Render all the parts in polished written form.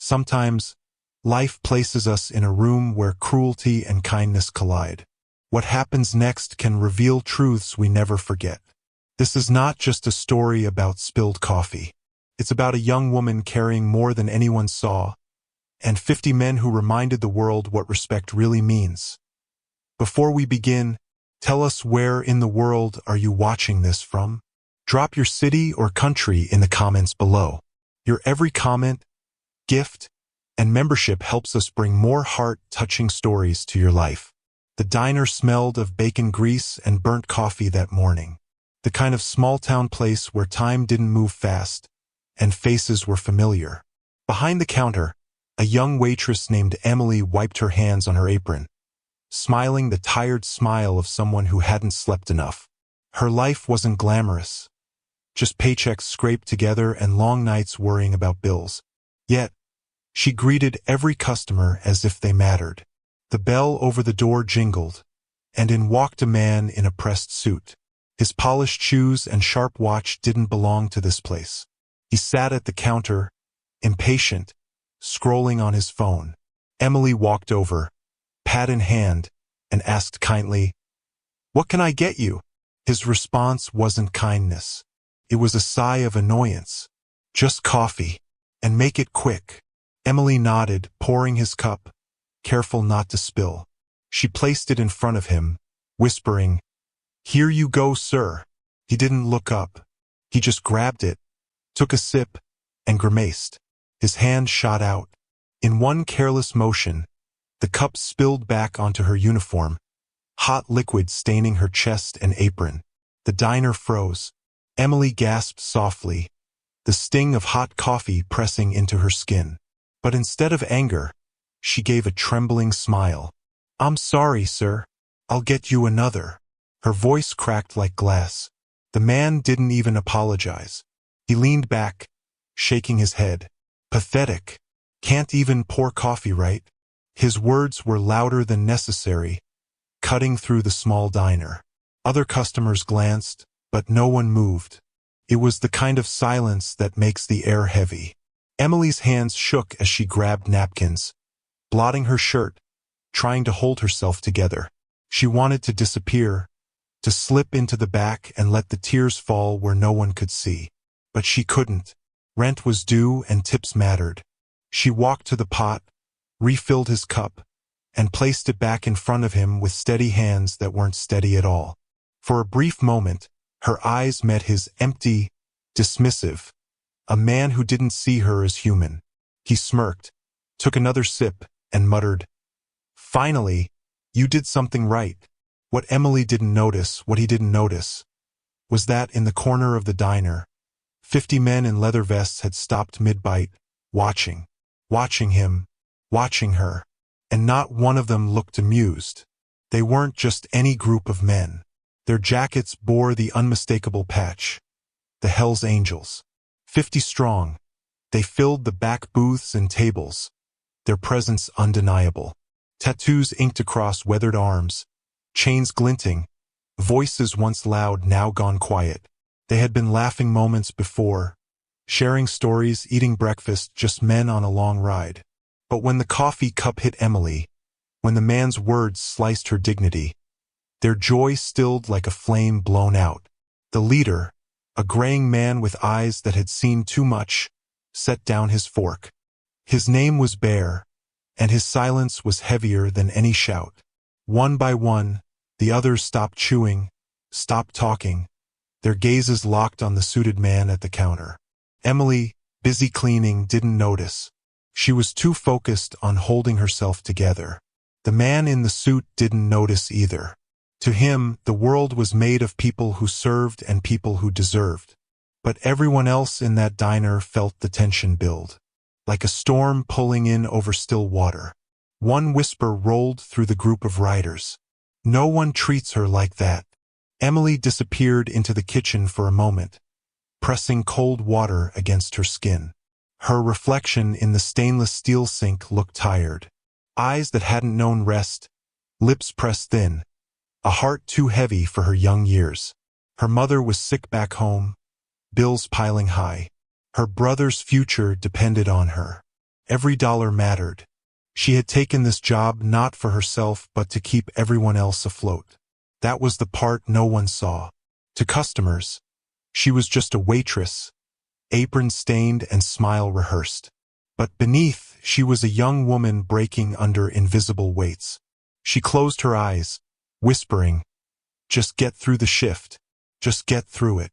Sometimes, life places us in a room where cruelty and kindness collide. What happens next can reveal truths we never forget. This is not just a story about spilled coffee. It's about a young woman carrying more than anyone saw, and 50 men who reminded the world what respect really means. Before we begin, tell us where in the world are you watching this from? Drop your city or country in the comments below. Your every comment, gift, and membership helps us bring more heart-touching stories to your life. The diner smelled of bacon grease and burnt coffee that morning. The kind of small-town place where time didn't move fast, and faces were familiar. Behind the counter, a young waitress named Emily wiped her hands on her apron, smiling the tired smile of someone who hadn't slept enough. Her life wasn't glamorous, just paychecks scraped together and long nights worrying about bills. Yet, she greeted every customer as if they mattered. The bell over the door jingled, and in walked a man in a pressed suit. His polished shoes and sharp watch didn't belong to this place. He sat at the counter, impatient, scrolling on his phone. Emily walked over, pad in hand, and asked kindly, "What can I get you?" His response wasn't kindness. It was a sigh of annoyance. "Just coffee, and make it quick." Emily nodded, pouring his cup, careful not to spill. She placed it in front of him, whispering, "Here you go, sir." He didn't look up. He just grabbed it, took a sip, and grimaced. His hand shot out. In one careless motion, the cup spilled back onto her uniform, hot liquid staining her chest and apron. The diner froze. Emily gasped softly, the sting of hot coffee pressing into her skin. But instead of anger, she gave a trembling smile. "I'm sorry, sir. I'll get you another." Her voice cracked like glass. The man didn't even apologize. He leaned back, shaking his head. "Pathetic. Can't even pour coffee right?" His words were louder than necessary, cutting through the small diner. Other customers glanced, but no one moved. It was the kind of silence that makes the air heavy. Emily's hands shook as she grabbed napkins, blotting her shirt, trying to hold herself together. She wanted to disappear, to slip into the back and let the tears fall where no one could see. But she couldn't. Rent was due and tips mattered. She walked to the pot, refilled his cup, and placed it back in front of him with steady hands that weren't steady at all. For a brief moment, her eyes met his empty, dismissive, a man who didn't see her as human. He smirked, took another sip, and muttered, "Finally, you did something right." What Emily didn't notice, what he didn't notice, was that in the corner of the diner, 50 men in leather vests had stopped mid-bite, watching him, watching her, and not one of them looked amused. They weren't just any group of men. Their jackets bore the unmistakable patch, the Hells Angels. 50 strong, they filled the back booths and tables, their presence undeniable. Tattoos inked across weathered arms, chains glinting, voices once loud now gone quiet. They had been laughing moments before, sharing stories, eating breakfast, just men on a long ride. But when the coffee cup hit Emily, when the man's words sliced her dignity, their joy stilled like a flame blown out. The leader, a graying man with eyes that had seen too much, set down his fork. His name was Bear, and his silence was heavier than any shout. One by one, the others stopped chewing, stopped talking, their gazes locked on the suited man at the counter. Emily, busy cleaning, didn't notice. She was too focused on holding herself together. The man in the suit didn't notice either. To him, the world was made of people who served and people who deserved. But everyone else in that diner felt the tension build, like a storm pulling in over still water. One whisper rolled through the group of riders. "No one treats her like that." Emily disappeared into the kitchen for a moment, pressing cold water against her skin. Her reflection in the stainless steel sink looked tired. Eyes that hadn't known rest, lips pressed thin, a heart too heavy for her young years. Her mother was sick back home, bills piling high. Her brother's future depended on her. Every dollar mattered. She had taken this job not for herself but to keep everyone else afloat. That was the part no one saw. To customers, she was just a waitress, apron stained and smile rehearsed. But beneath, she was a young woman breaking under invisible weights. She closed her eyes, whispering, "Just get through the shift. Just get through it."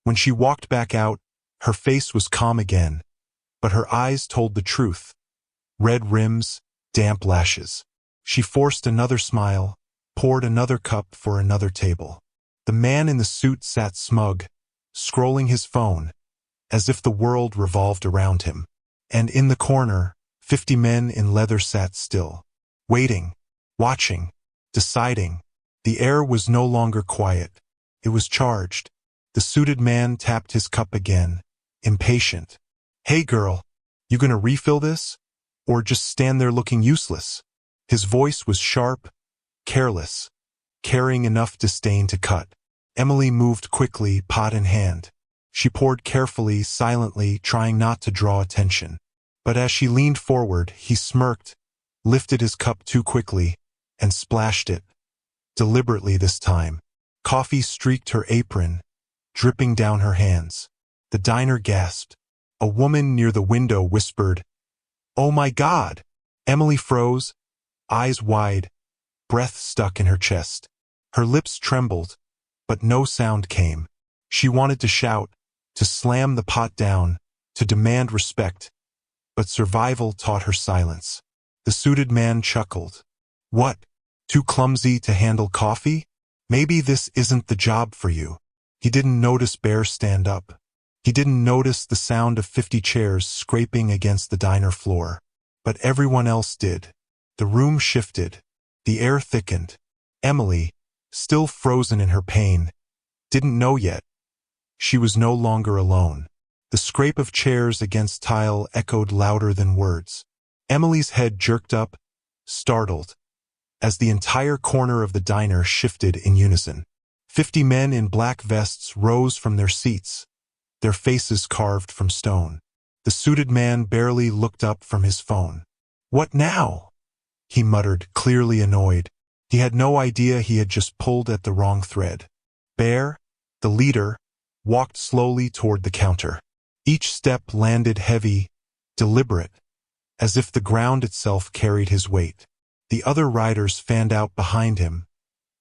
When she walked back out, her face was calm again, but her eyes told the truth. Red rims, damp lashes. She forced another smile, poured another cup for another table. The man in the suit sat smug, scrolling his phone, as if the world revolved around him. And in the corner, 50 men in leather sat still, waiting, watching, deciding. The air was no longer quiet. It was charged. The suited man tapped his cup again, impatient. "Hey girl, you gonna refill this? Or just stand there looking useless?" His voice was sharp, careless, carrying enough disdain to cut. Emily moved quickly, pot in hand. She poured carefully, silently, trying not to draw attention. But as she leaned forward, he smirked, lifted his cup too quickly, and splashed it. Deliberately this time. Coffee streaked her apron, dripping down her hands. The diner gasped. A woman near the window whispered, "Oh my God!" Emily froze, eyes wide, breath stuck in her chest. Her lips trembled, but no sound came. She wanted to shout, to slam the pot down, to demand respect, but survival taught her silence. The suited man chuckled. "What? Too clumsy to handle coffee? Maybe this isn't the job for you." He didn't notice Bear stand up. He didn't notice the sound of 50 chairs scraping against the diner floor. But everyone else did. The room shifted. The air thickened. Emily, still frozen in her pain, didn't know yet. She was no longer alone. The scrape of chairs against tile echoed louder than words. Emily's head jerked up, startled, as the entire corner of the diner shifted in unison. 50 men in black vests rose from their seats, their faces carved from stone. The suited man barely looked up from his phone. "What now?" he muttered, clearly annoyed. He had no idea he had just pulled at the wrong thread. Bear, the leader, walked slowly toward the counter. Each step landed heavy, deliberate, as if the ground itself carried his weight. The other riders fanned out behind him,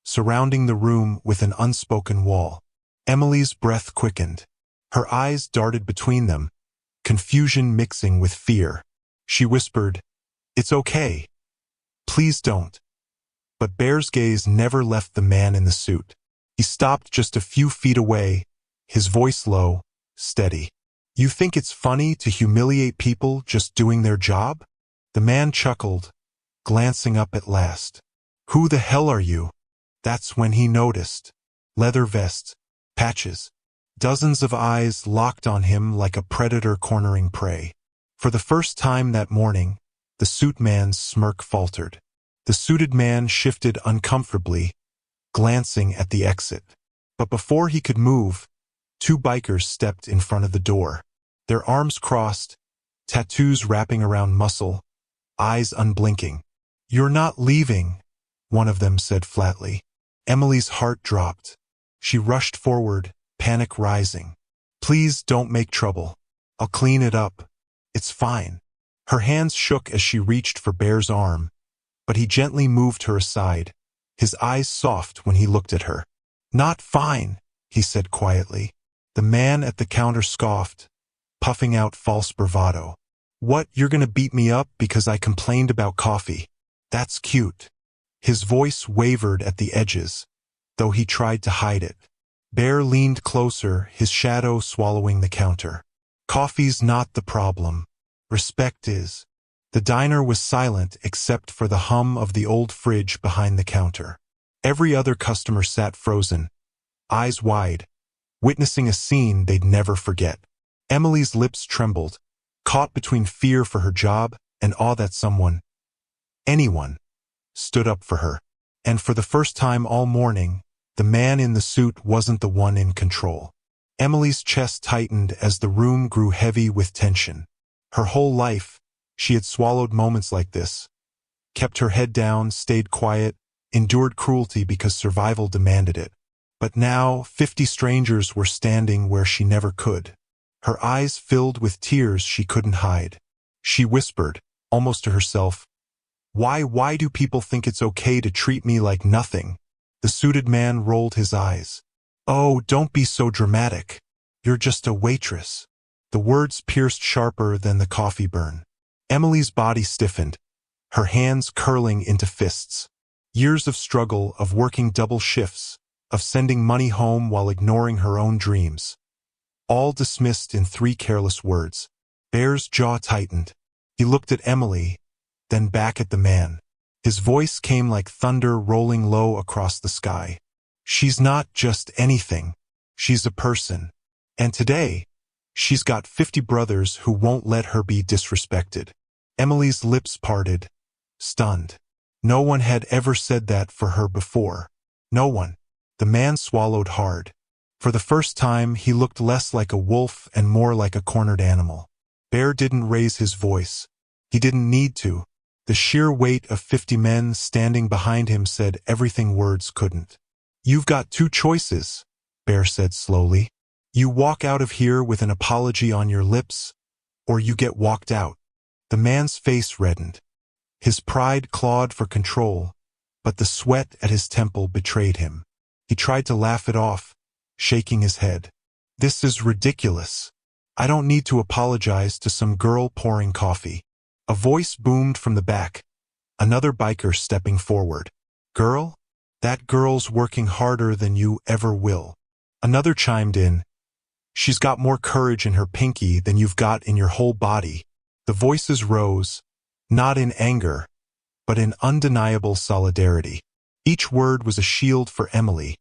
surrounding the room with an unspoken wall. Emily's breath quickened. Her eyes darted between them, confusion mixing with fear. She whispered, "It's okay. Please don't." But Bear's gaze never left the man in the suit. He stopped just a few feet away, his voice low, steady. "You think it's funny to humiliate people just doing their job?" The man chuckled, glancing up at last. "Who the hell are you?" That's when he noticed. Leather vest, patches. Dozens of eyes locked on him like a predator cornering prey. For the first time that morning, the suit man's smirk faltered. The suited man shifted uncomfortably, glancing at the exit. But before he could move, 2 bikers stepped in front of the door. Their arms crossed, tattoos wrapping around muscle, eyes unblinking. "You're not leaving," one of them said flatly. Emily's heart dropped. She rushed forward, panic rising. "Please don't make trouble. I'll clean it up. It's fine." Her hands shook as she reached for Bear's arm, but he gently moved her aside, his eyes soft when he looked at her. "Not fine," he said quietly. The man at the counter scoffed, puffing out false bravado. "What, you're gonna beat me up because I complained about coffee? That's cute." His voice wavered at the edges, though he tried to hide it. Bear leaned closer, his shadow swallowing the counter. "Coffee's not the problem. Respect is." The diner was silent except for the hum of the old fridge behind the counter. Every other customer sat frozen, eyes wide, witnessing a scene they'd never forget. Emily's lips trembled, caught between fear for her job and awe that someone, anyone, stood up for her. And for the first time all morning, the man in the suit wasn't the one in control. Emily's chest tightened as the room grew heavy with tension. Her whole life, She had swallowed moments like this, kept her head down, stayed quiet, endured cruelty because survival demanded it. But now 50 strangers were standing where she never could. Her eyes filled with tears she couldn't hide. She whispered, almost to herself, Why do people think it's okay to treat me like nothing?" The suited man rolled his eyes. "Oh, don't be so dramatic. You're just a waitress." The words pierced sharper than the coffee burn. Emily's body stiffened, her hands curling into fists. Years of struggle, of working double shifts, of sending money home while ignoring her own dreams. All dismissed in 3 careless words. Bear's jaw tightened. He looked at Emily, then back at the man. His voice came like thunder rolling low across the sky. "She's not just anything. She's a person. And today, she's got 50 brothers who won't let her be disrespected." Emily's lips parted, stunned. No one had ever said that for her before. No one. The man swallowed hard. For the first time, he looked less like a wolf and more like a cornered animal. Bear didn't raise his voice. He didn't need to. The sheer weight of 50 men standing behind him said everything words couldn't. "You've got 2 choices," Bear said slowly. "You walk out of here with an apology on your lips, or you get walked out." The man's face reddened. His pride clawed for control, but the sweat at his temple betrayed him. He tried to laugh it off, shaking his head. "This is ridiculous. I don't need to apologize to some girl pouring coffee." A voice boomed from the back, another biker stepping forward. "Girl? That girl's working harder than you ever will." Another chimed in. "She's got more courage in her pinky than you've got in your whole body." The voices rose, not in anger, but in undeniable solidarity. Each word was a shield for Emily,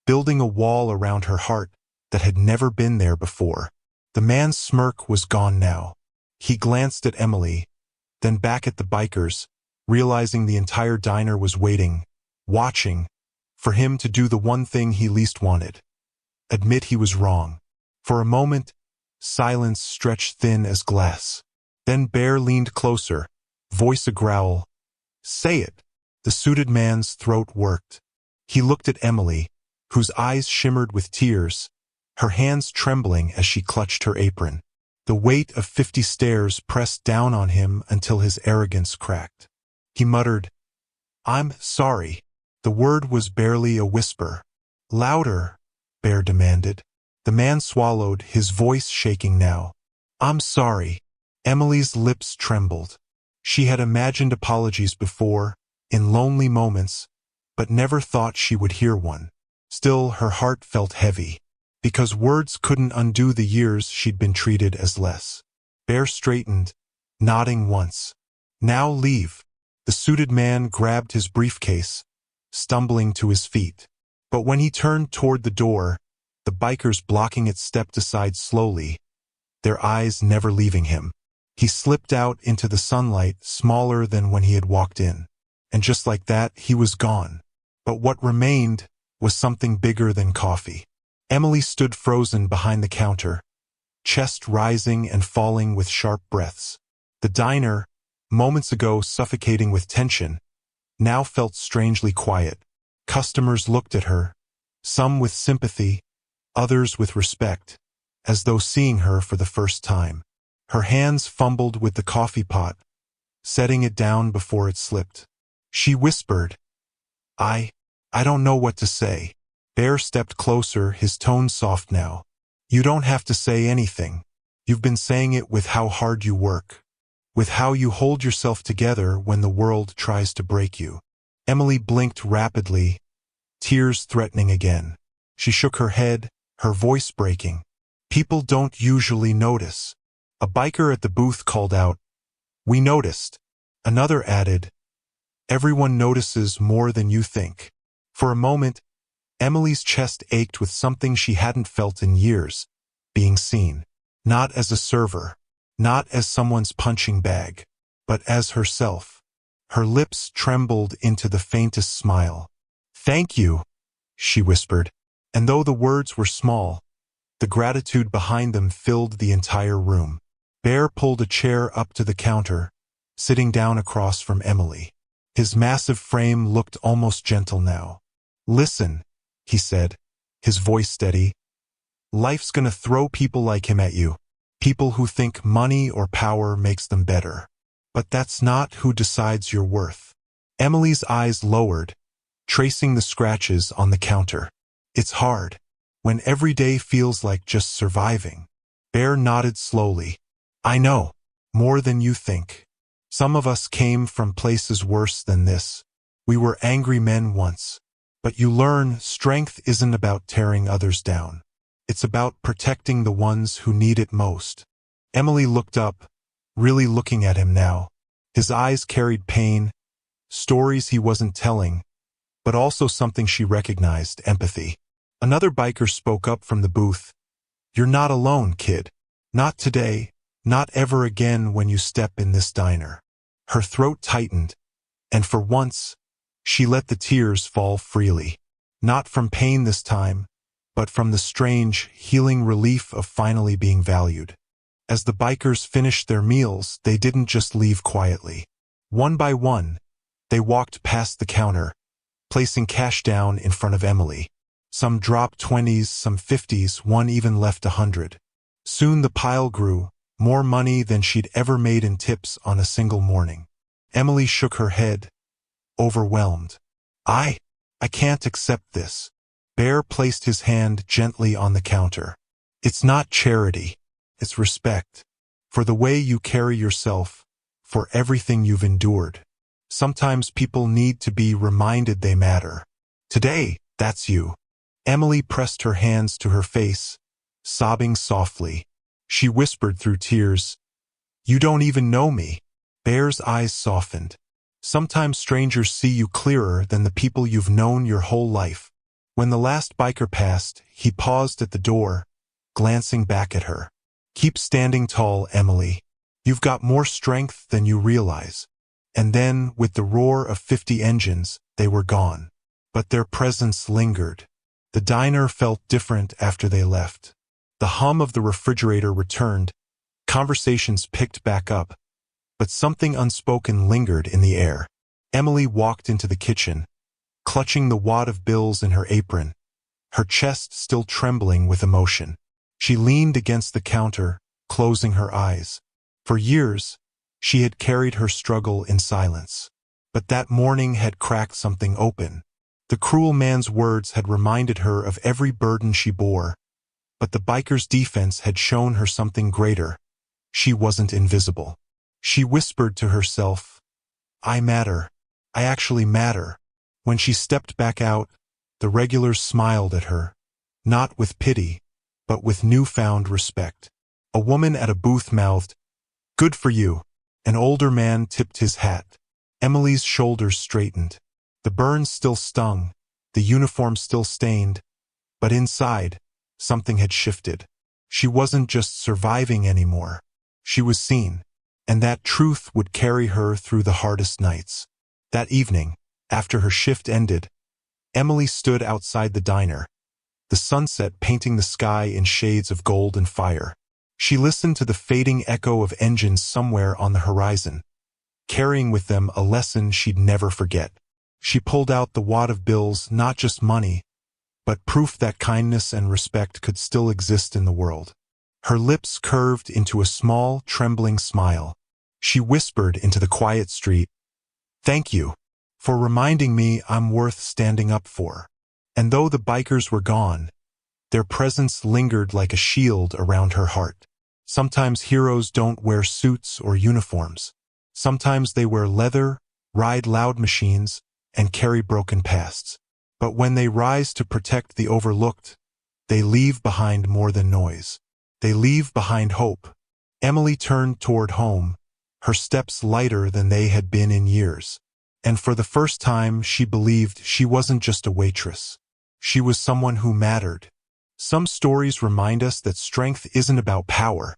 building a wall around her heart that had never been there before. The man's smirk was gone now. He glanced at Emily, then back at the bikers, realizing the entire diner was waiting, watching, for him to do the one thing he least wanted. Admit he was wrong. For a moment, silence stretched thin as glass. Then Bear leaned closer, voice a growl. "Say it." The suited man's throat worked. He looked at Emily, whose eyes shimmered with tears, her hands trembling as she clutched her apron. The weight of 50 stares pressed down on him until his arrogance cracked. He muttered, "I'm sorry." The word was barely a whisper. "Louder," Bear demanded. The man swallowed, his voice shaking now. "I'm sorry." Emily's lips trembled. She had imagined apologies before, in lonely moments, but never thought she would hear one. Still, her heart felt heavy, because words couldn't undo the years she'd been treated as less. Bear straightened, nodding once. "Now leave." The suited man grabbed his briefcase, stumbling to his feet. But when he turned toward the door, the bikers blocking it stepped aside slowly, their eyes never leaving him. He slipped out into the sunlight, smaller than when he had walked in. And just like that, he was gone. But what remained was something bigger than coffee. Emily stood frozen behind the counter, chest rising and falling with sharp breaths. The diner, moments ago suffocating with tension, now felt strangely quiet. Customers looked at her, some with sympathy, others with respect, as though seeing her for the first time. Her hands fumbled with the coffee pot, setting it down before it slipped. She whispered, I don't know what to say." Bear stepped closer, his tone soft now. "You don't have to say anything. You've been saying it with how hard you work, with how you hold yourself together when the world tries to break you." Emily blinked rapidly, tears threatening again. She shook her head, her voice breaking. "People don't usually notice." A biker at the booth called out, "We noticed." Another added, "Everyone notices more than you think." For a moment, Emily's chest ached with something she hadn't felt in years, being seen. Not as a server, not as someone's punching bag, but as herself. Her lips trembled into the faintest smile. "Thank you," she whispered. And though the words were small, the gratitude behind them filled the entire room. Bear pulled a chair up to the counter, sitting down across from Emily. His massive frame looked almost gentle now. "Listen," he said, his voice steady. "Life's gonna throw people like him at you. People who think money or power makes them better. But that's not who decides your worth." Emily's eyes lowered, tracing the scratches on the counter. "It's hard, when every day feels like just surviving." Bear nodded slowly. "I know, more than you think. Some of us came from places worse than this. We were angry men once. But you learn strength isn't about tearing others down. It's about protecting the ones who need it most." Emily looked up, really looking at him now. His eyes carried pain, stories he wasn't telling, but also something she recognized, empathy. Another biker spoke up from the booth. "You're not alone, kid. Not today, not ever again when you step in this diner." Her throat tightened, and for once, she let the tears fall freely. Not from pain this time, but from the strange, healing relief of finally being valued. As the bikers finished their meals, they didn't just leave quietly. One by one, they walked past the counter, placing cash down in front of Emily. Some dropped 20s, some 50s, one even left 100. Soon the pile grew, more money than she'd ever made in tips on a single morning. Emily shook her head, overwhelmed. I can't accept this." Bear placed his hand gently on the counter. "It's not charity. It's respect. For the way you carry yourself, for everything you've endured. Sometimes people need to be reminded they matter. Today, that's you." Emily pressed her hands to her face, sobbing softly. She whispered through tears, "You don't even know me." Bear's eyes softened. "Sometimes strangers see you clearer than the people you've known your whole life." When the last biker passed, he paused at the door, glancing back at her. "Keep standing tall, Emily. You've got more strength than you realize." And then, with the roar of 50 engines, they were gone. But their presence lingered. The diner felt different after they left. The hum of the refrigerator returned, conversations picked back up, but something unspoken lingered in the air. Emily walked into the kitchen, clutching the wad of bills in her apron, her chest still trembling with emotion. She leaned against the counter, closing her eyes. For years, she had carried her struggle in silence. But that morning had cracked something open. The cruel man's words had reminded her of every burden she bore, but the biker's defense had shown her something greater. She wasn't invisible. She whispered to herself, "I matter. I actually matter." When she stepped back out, the regulars smiled at her, not with pity, but with newfound respect. A woman at a booth mouthed, "Good for you." An older man tipped his hat. Emily's shoulders straightened. The burns still stung, the uniform still stained, but inside, something had shifted. She wasn't just surviving anymore. She was seen, and that truth would carry her through the hardest nights. That evening, after her shift ended, Emily stood outside the diner, the sunset painting the sky in shades of gold and fire. She listened to the fading echo of engines somewhere on the horizon, carrying with them a lesson she'd never forget. She pulled out the wad of bills, not just money, but proof that kindness and respect could still exist in the world. Her lips curved into a small, trembling smile. She whispered into the quiet street, "Thank you for reminding me I'm worth standing up for." And though the bikers were gone, their presence lingered like a shield around her heart. Sometimes heroes don't wear suits or uniforms. Sometimes they wear leather, ride loud machines, and carry broken pasts. But when they rise to protect the overlooked, they leave behind more than noise. They leave behind hope. Emily turned toward home, her steps lighter than they had been in years. And for the first time, she believed she wasn't just a waitress. She was someone who mattered. Some stories remind us that strength isn't about power.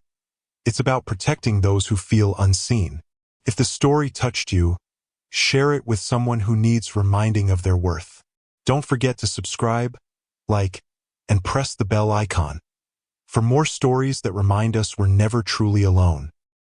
It's about protecting those who feel unseen. If the story touched you, share it with someone who needs reminding of their worth. Don't forget to subscribe, like, and press the bell icon for more stories that remind us we're never truly alone.